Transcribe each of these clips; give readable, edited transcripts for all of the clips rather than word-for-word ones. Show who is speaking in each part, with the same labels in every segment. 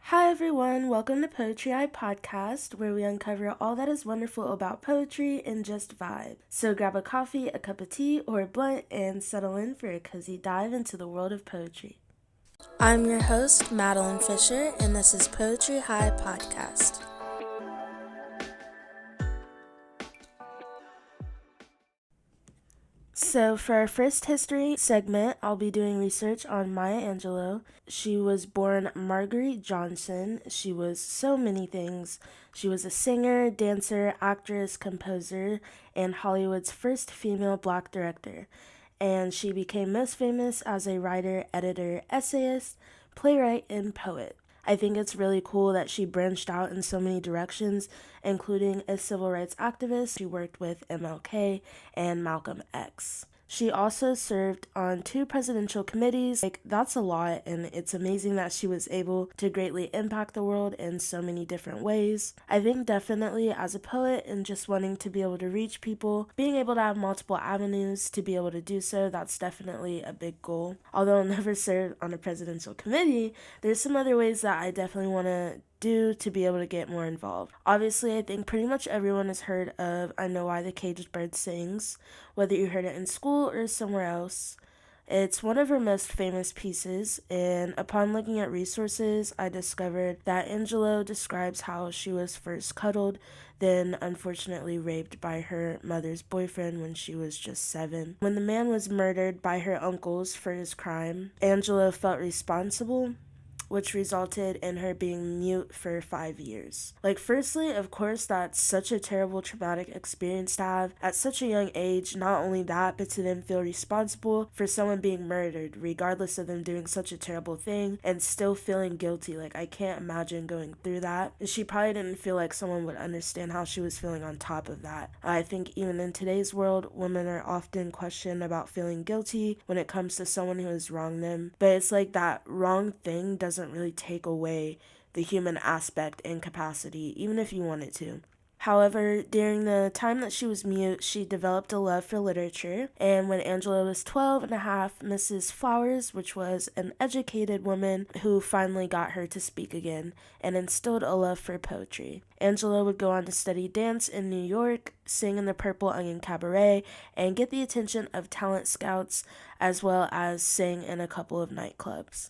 Speaker 1: Hi everyone, welcome to Poetry High Podcast, where we uncover all that is wonderful about poetry and just vibe. So grab a coffee, a cup of tea, or a blunt and settle in for a cozy dive into the world of poetry. I'm your host, Madeline Fisher, and this is Poetry High Podcast. So for our first history segment, I'll be doing research on Maya Angelou. She was born Marguerite Johnson. She was so many things. She was a singer, dancer, actress, composer, and Hollywood's first female black director. And she became most famous as a writer, editor, essayist, playwright, and poet. I think it's really cool that she branched out in so many directions, including a civil rights activist. She worked with MLK and Malcolm X. She also served on 2 presidential committees. That's a lot, and it's amazing that she was able to greatly impact the world in so many different ways. I think definitely as a poet and just wanting to be able to reach people, being able to have multiple avenues to be able to do so, that's definitely a big goal. Although I'll never serve on a presidential committee, there's some other ways that I definitely want to do to be able to get more involved. Obviously, I think pretty much everyone has heard of I Know Why the Caged Bird Sings, whether you heard it in school or somewhere else. It's one of her most famous pieces, and upon looking at resources, I discovered that Angelou describes how she was first cuddled, then unfortunately raped by her mother's boyfriend when she was just 7. When the man was murdered by her uncles for his crime, Angelou felt responsible, which resulted in her being mute for 5 years. Firstly, of course, that's such a terrible traumatic experience to have at such a young age. Not only that, but to then feel responsible for someone being murdered, regardless of them doing such a terrible thing, and still feeling guilty. I can't imagine going through that. And she probably didn't feel like someone would understand how she was feeling on top of that. I think even in today's world, women are often questioned about feeling guilty when it comes to someone who has wronged them. But it's like that wrong thing doesn't really take away the human aspect and capacity, even if you want it to. However, during the time that she was mute, she developed a love for literature, and when Angelou was 12 and a half, Mrs. Flowers, which was an educated woman who finally got her to speak again and instilled a love for poetry. Angelou would go on to study dance in New York, sing in the Purple Onion Cabaret, and get the attention of talent scouts, as well as sing in a couple of nightclubs.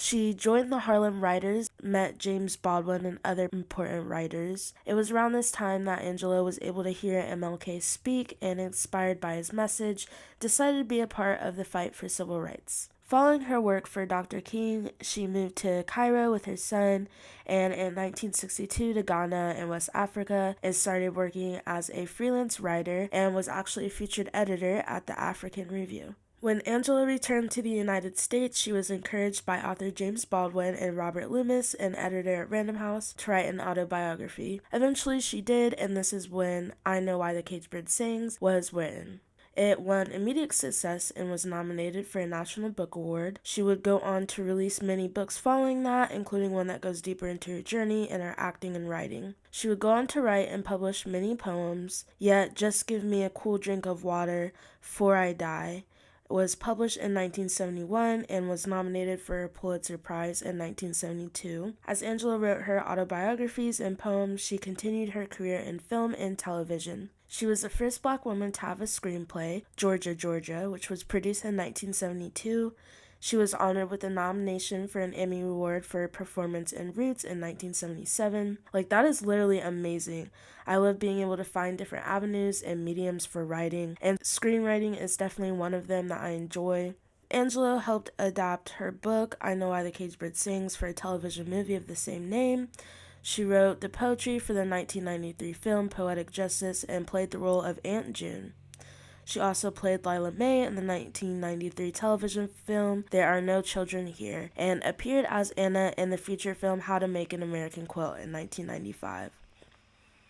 Speaker 1: She joined the Harlem Writers, met James Baldwin and other important writers. It was around this time that Angelou was able to hear MLK speak and, inspired by his message, decided to be a part of the fight for civil rights. Following her work for Dr. King, she moved to Cairo with her son, and in 1962 to Ghana in West Africa and started working as a freelance writer and was actually a featured editor at the African Review. When Angelou returned to the United States, she was encouraged by author James Baldwin and Robert Loomis, an editor at Random House, to write an autobiography. Eventually she did, and this is when I Know Why the Caged Bird Sings was written. It won immediate success and was nominated for a National Book Award. She would go on to release many books following that, including one that goes deeper into her journey and her acting and writing. She would go on to write and publish many poems, yet Just Give Me a Cool Drink of Water 'Fore I Die was published in 1971 and was nominated for a Pulitzer Prize in 1972. As Angelou wrote her autobiographies and poems, she continued her career in film and television. She was the first Black woman to have a screenplay, Georgia, Georgia, which was produced in 1972. She was honored with a nomination for an Emmy Award for her performance in Roots in 1977. That is literally amazing. I love being able to find different avenues and mediums for writing, and screenwriting is definitely one of them that I enjoy. Angelou helped adapt her book, I Know Why the Caged Bird Sings, for a television movie of the same name. She wrote the poetry for the 1993 film Poetic Justice and played the role of Aunt June. She also played Lila May in the 1993 television film There Are No Children Here, and appeared as Anna in the feature film How to Make an American Quilt in 1995.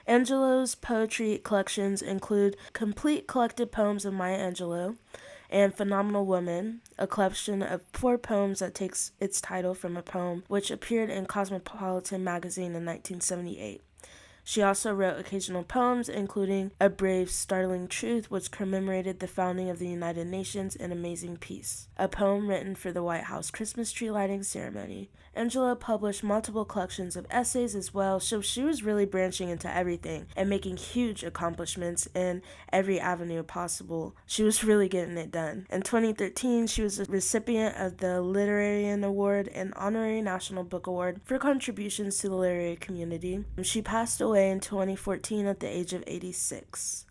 Speaker 1: Angelou's poetry collections include Complete Collected Poems of Maya Angelou and Phenomenal Woman, a collection of 4 poems that takes its title from a poem which appeared in Cosmopolitan magazine in 1978. She also wrote occasional poems, including A Brave, Startling Truth, which commemorated the founding of the United Nations, and Amazing Peace, a poem written for the White House Christmas tree lighting ceremony. Angelou published multiple collections of essays as well, so she was really branching into everything and making huge accomplishments in every avenue possible. She was really getting it done. In 2013, she was a recipient of the Literarian Award and Honorary National Book Award for contributions to the literary community. She passed away in 2014 at the age of 86.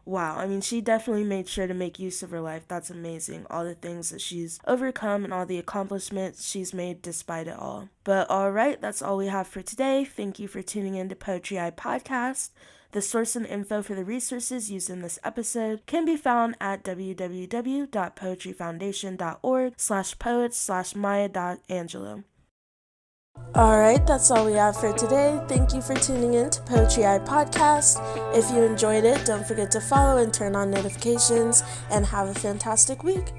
Speaker 1: Wow, I mean, she definitely made sure to make use of her life. That's amazing. All the things that she's overcome and all the accomplishments she's made despite it all. But alright, that's all we have for today. Thank you for tuning in to Poetry High Podcast. The source and info for the resources used in this episode can be found at www.poetryfoundation.org/poets/maya.angelou. Alright, that's all we have for today. Thank you for tuning in to Poetry High Podcast. If you enjoyed it, don't forget to follow and turn on notifications, and have a fantastic week.